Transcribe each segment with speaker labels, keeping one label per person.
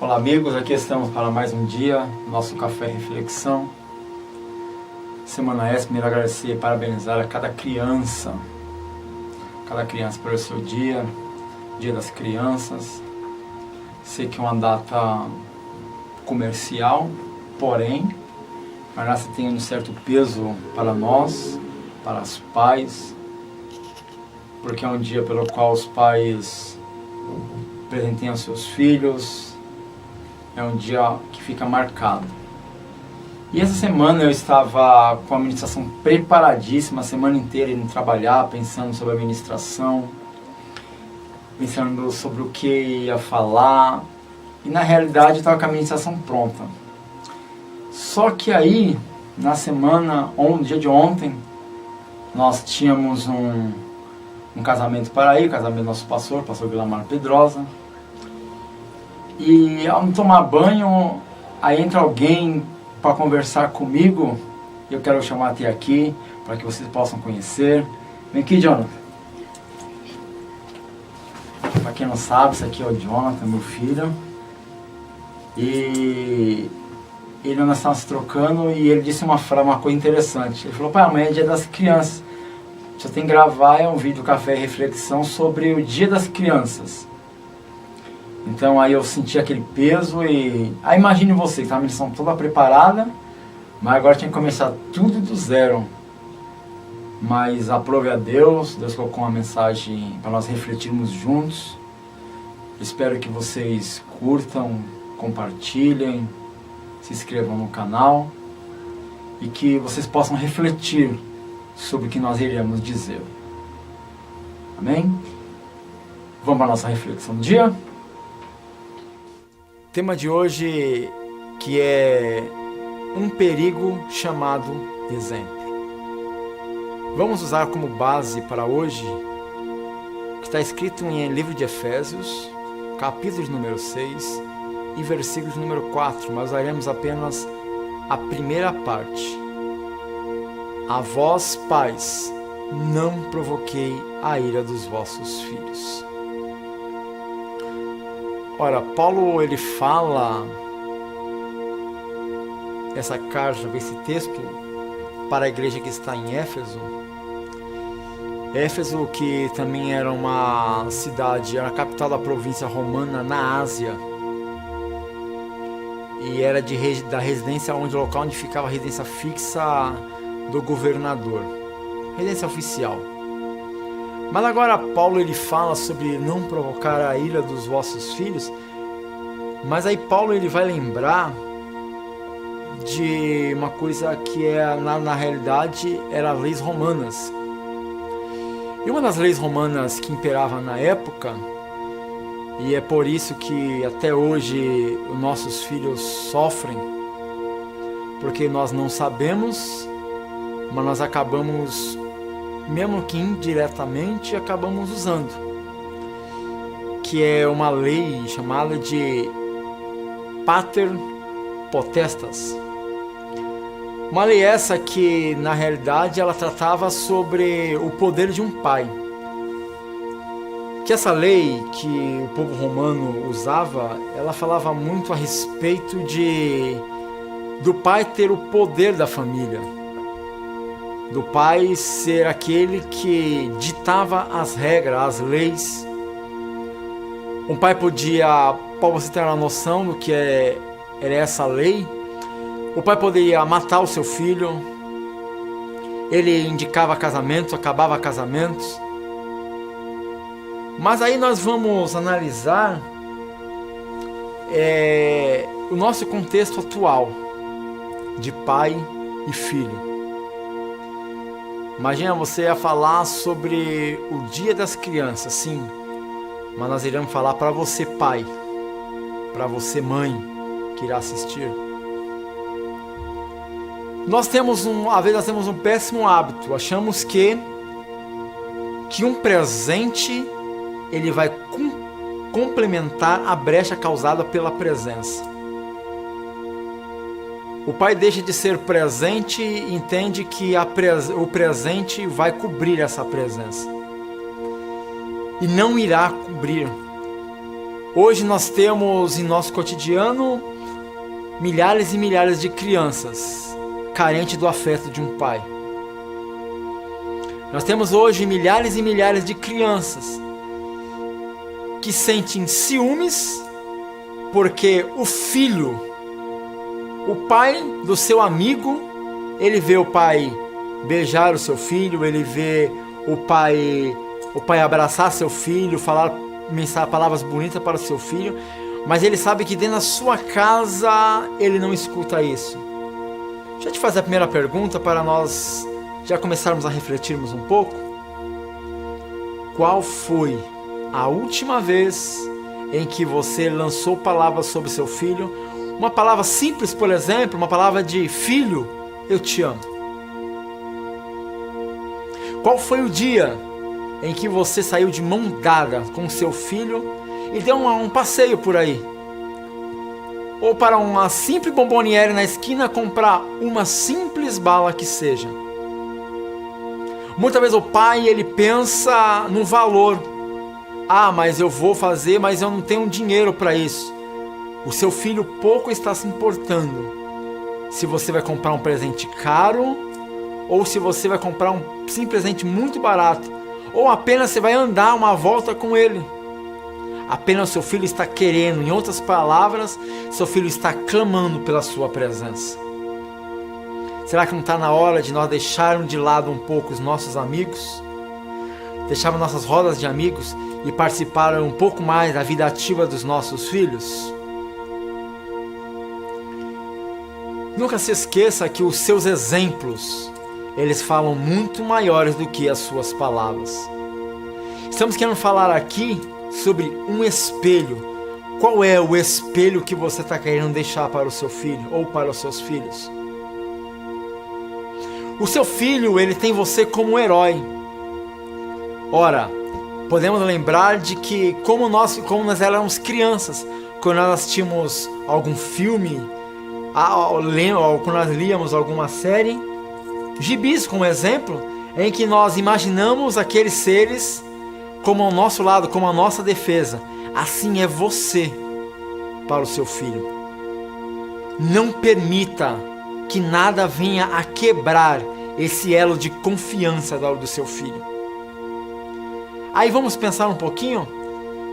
Speaker 1: Olá amigos, aqui estamos para mais um dia, nosso Café Reflexão. Semana essa, primeiro agradecer e parabenizar a cada criança pelo seu dia, Dia das Crianças. Sei que é uma data comercial, porém, a graça tem um certo peso para nós, para os pais, porque é um dia pelo qual os pais presenteiam seus filhos, é um dia que fica marcado. E essa semana eu estava com a ministração preparadíssima, a semana inteira indo trabalhar, pensando sobre a ministração, pensando sobre o que ia falar, e na realidade eu estava com a ministração pronta. Só que aí, na semana, no dia de ontem, nós tínhamos um casamento para ir, o casamento do nosso pastor Guilherme Pedrosa. E ao me tomar banho, aí entra alguém para conversar comigo. Eu quero chamar até aqui, para que vocês possam conhecer. Vem aqui, Jonathan. Para quem não sabe, esse aqui é o Jonathan, meu filho. E nós estávamos trocando e ele disse uma coisa interessante. Ele falou: pai, amanhã é dia das crianças. Você tem que gravar um vídeo Café e Reflexão sobre o dia das crianças. Então aí eu senti aquele peso e... Aí imagine você, que estava a missão toda preparada, mas agora tinha que começar tudo do zero. Mas aprove a Deus colocou uma mensagem para nós refletirmos juntos. Espero que vocês curtam, compartilhem, se inscrevam no canal e que vocês possam refletir sobre o que nós iremos dizer. Amém? Vamos para a nossa reflexão do dia? Tema de hoje que é um perigo chamado exemplo. Vamos usar como base para hoje o que está escrito em livro de Efésios, capítulo número 6 e versículo número 4, mas usaremos apenas a primeira parte. A vós, pais, não provoquei a ira dos vossos filhos. Ora, Paulo ele fala essa carta, esse texto para a igreja que está em Éfeso. Éfeso, que também era uma cidade, era a capital da província romana na Ásia. E era da residência, o local onde ficava a residência fixa do governador. Residência oficial. Mas agora Paulo ele fala sobre não provocar a ira dos vossos filhos, mas aí Paulo ele vai lembrar de uma coisa que na realidade eram as leis romanas. E uma das leis romanas que imperava na época, e é por isso que até hoje os nossos filhos sofrem, porque nós não sabemos, mas nós acabamos, mesmo que indiretamente, acabamos usando, que é uma lei chamada de Pater Potestas. Uma lei essa que, na realidade, ela tratava sobre o poder de um pai. Que essa lei que o povo romano usava, ela falava muito a respeito do pai ter o poder da família. Do pai ser aquele que ditava as regras, as leis. Um pai podia, para você ter uma noção do que era essa lei, o pai poderia matar o seu filho, ele indicava casamentos, acabava casamentos. Mas aí nós vamos analisar o nosso contexto atual de pai e filho. Imagina você ia falar sobre o Dia das Crianças, sim, mas nós iremos falar para você pai, para você mãe que irá assistir. Às vezes nós temos um péssimo hábito, achamos que um presente ele vai complementar a brecha causada pela presença. O pai deixa de ser presente e entende que o presente vai cobrir essa presença. E não irá cobrir. Hoje nós temos em nosso cotidiano milhares e milhares de crianças carentes do afeto de um pai. Nós temos hoje milhares e milhares de crianças que sentem ciúmes porque o filho, o pai do seu amigo, ele vê o pai beijar o seu filho, ele vê o pai abraçar seu filho, falar palavras bonitas para o seu filho, mas ele sabe que dentro da sua casa ele não escuta isso. Deixa eu te fazer a primeira pergunta para nós já começarmos a refletirmos um pouco. Qual foi a última vez em que você lançou palavras sobre seu filho? Uma palavra simples, por exemplo, uma palavra de filho, eu te amo. Qual foi o dia em que você saiu de mão dada com seu filho e deu um passeio por aí? Ou para uma simples bomboniere na esquina comprar uma simples bala que seja. Muitas vezes o pai, ele pensa no valor. Ah, mas eu vou fazer, mas eu não tenho dinheiro para isso. O seu filho pouco está se importando se você vai comprar um presente caro ou se você vai comprar um simples presente muito barato, ou apenas você vai andar uma volta com ele. Apenas seu filho está querendo, em outras palavras, seu filho está clamando pela sua presença. Será que não está na hora de nós deixarmos de lado um pouco os nossos amigos? Deixarmos nossas rodas de amigos e participar um pouco mais da vida ativa dos nossos filhos? Nunca se esqueça que os seus exemplos, eles falam muito maiores do que as suas palavras. Estamos querendo falar aqui sobre um espelho. Qual é o espelho que você está querendo deixar para o seu filho ou para os seus filhos? O seu filho, ele tem você como um herói. Ora, podemos lembrar de que como nós éramos crianças, quando nós assistimos algum filme, ou quando nós líamos alguma série, gibis como exemplo, em que nós imaginamos aqueles seres como ao nosso lado, como a nossa defesa. Assim é você para o seu filho. Não permita que nada venha a quebrar esse elo de confiança do seu filho. Aí vamos pensar um pouquinho.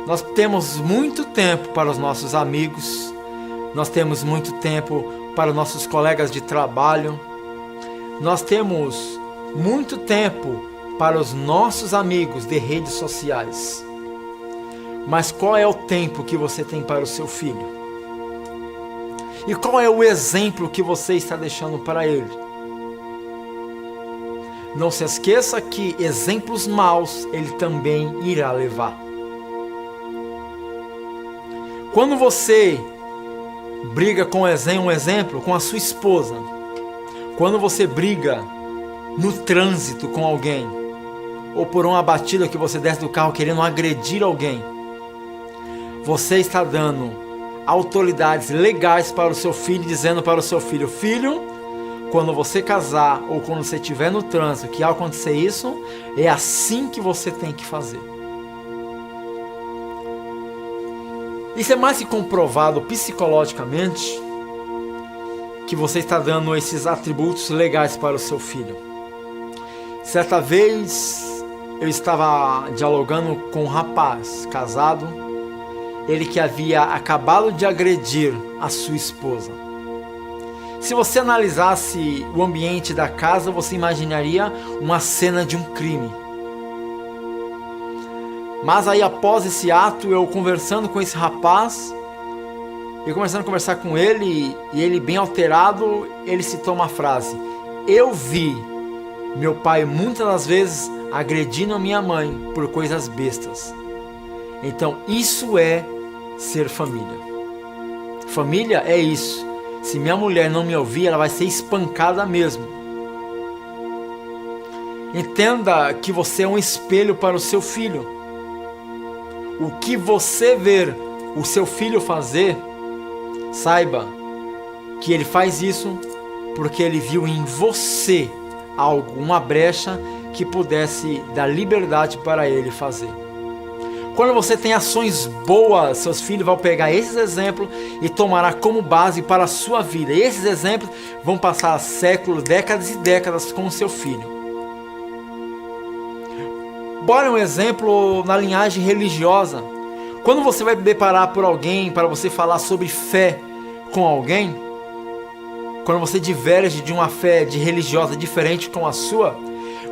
Speaker 1: Nós temos muito tempo para os nossos amigos, nós temos muito tempo para os nossos colegas de trabalho, nós temos muito tempo para os nossos amigos de redes sociais. Mas qual é o tempo que você tem para o seu filho? E qual é o exemplo que você está deixando para ele? Não se esqueça que exemplos maus ele também irá levar. Quando você briga com um exemplo, com a sua esposa, quando você briga no trânsito com alguém, ou por uma batida que você desce do carro querendo agredir alguém, você está dando autoridades legais para o seu filho, dizendo para o seu filho: filho, quando você casar ou quando você estiver no trânsito, que ao acontecer isso, é assim que você tem que fazer. Isso é mais que comprovado psicologicamente que você está dando esses atributos legais para o seu filho. Certa vez eu estava dialogando com um rapaz casado, ele que havia acabado de agredir a sua esposa. Se você analisasse o ambiente da casa, você imaginaria uma cena de um crime. Mas aí após esse ato, eu conversando com esse rapaz, e começando a conversar com ele, e ele bem alterado, ele citou uma frase: eu vi meu pai muitas das vezes agredindo a minha mãe por coisas bestas. Então isso é ser família. Família é isso. Se minha mulher não me ouvir, ela vai ser espancada mesmo. Entenda que você é um espelho para o seu filho. O que você ver o seu filho fazer, saiba que ele faz isso porque ele viu em você algo, uma brecha que pudesse dar liberdade para ele fazer.
Speaker 2: Quando você tem ações boas, seus filhos vão pegar esses exemplos e tomará como base para a sua vida. E esses exemplos vão passar séculos, décadas e décadas com o seu filho. Bora um exemplo na linhagem religiosa. Quando você vai deparar por alguém para você falar sobre fé com alguém, quando você diverge de uma fé religiosa diferente com a sua,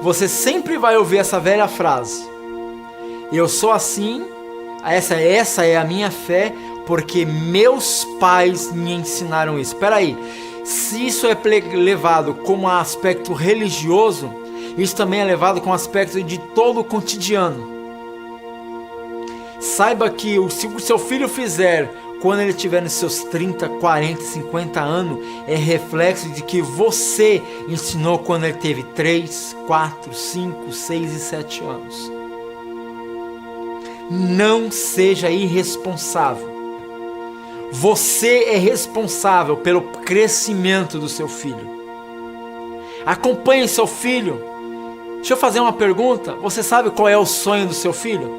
Speaker 2: você sempre vai ouvir essa velha frase: eu sou assim, essa é a minha fé, porque meus pais me ensinaram isso. Espera aí, se isso é levado como aspecto religioso, isso também é levado com aspecto de todo o cotidiano. Saiba que se o seu filho fizer quando ele estiver nos seus 30, 40, 50 anos, é reflexo de que você ensinou quando ele teve 3, 4, 5, 6 e 7 anos. Não seja irresponsável. Você é responsável pelo crescimento do seu filho. Acompanhe seu filho. Deixa eu fazer uma pergunta. Você sabe qual é o sonho do seu filho?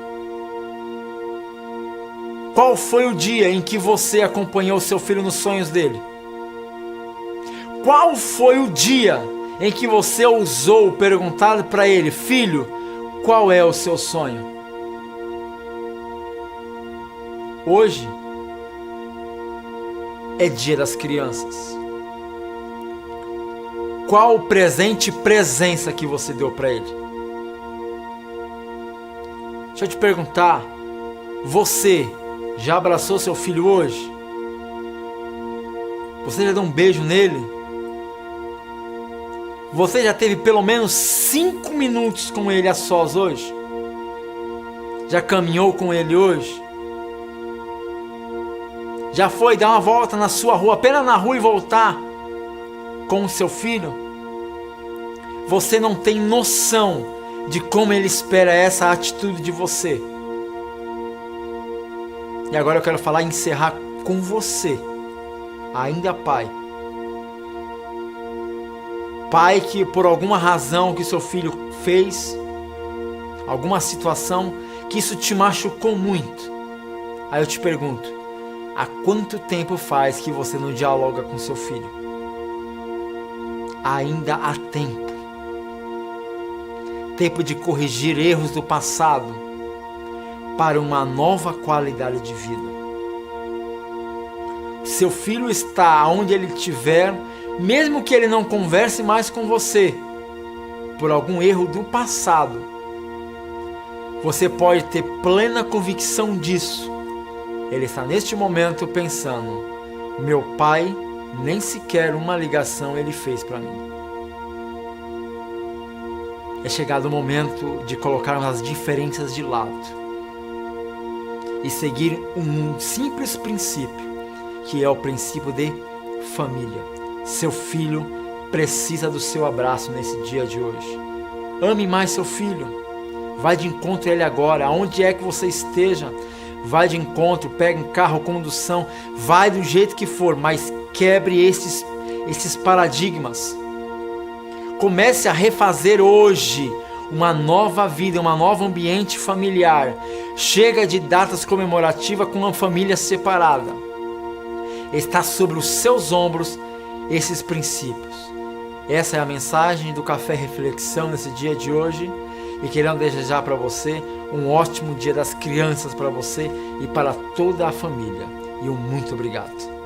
Speaker 2: Qual foi o dia em que você acompanhou o seu filho nos sonhos dele? Qual foi o dia em que você ousou perguntar para ele: filho, qual é o seu sonho? Hoje é dia das crianças. Qual o presente e presença que você deu para ele? Deixa eu te perguntar, você já abraçou seu filho hoje? Você já deu um beijo nele? Você já teve pelo menos 5 minutos com ele a sós hoje? Já caminhou com ele hoje? Já foi dar uma volta na sua rua, apenas na rua e voltar com o seu filho? Você não tem noção de como ele espera essa atitude de você. E agora eu quero falar e encerrar com você, ainda pai. Pai que por alguma razão que seu filho fez, alguma situação, que isso te machucou muito. Aí eu te pergunto, há quanto tempo faz que você não dialoga com seu filho? Ainda há tempo. Tempo de corrigir erros do passado para uma nova qualidade de vida. Seu filho está onde ele estiver, mesmo que ele não converse mais com você, por algum erro do passado, você pode ter plena convicção disso. Ele está neste momento pensando: meu pai nem sequer uma ligação ele fez para mim. É chegado o momento de colocarmos as diferenças de lado e seguir um simples princípio, que é o princípio de família. Seu filho precisa do seu abraço nesse dia de hoje. Ame mais seu filho. Vai de encontro a ele agora, aonde é que você esteja. Vai de encontro, pega um carro, condução, vai do jeito que for, mas quebre esses paradigmas. Comece a refazer hoje uma nova vida, um novo ambiente familiar. Chega de datas comemorativas com uma família separada. Está sobre os seus ombros esses princípios. Essa é a mensagem do Café Reflexão nesse dia de hoje. E querendo desejar para você um ótimo dia das crianças para você e para toda a família. E um muito obrigado.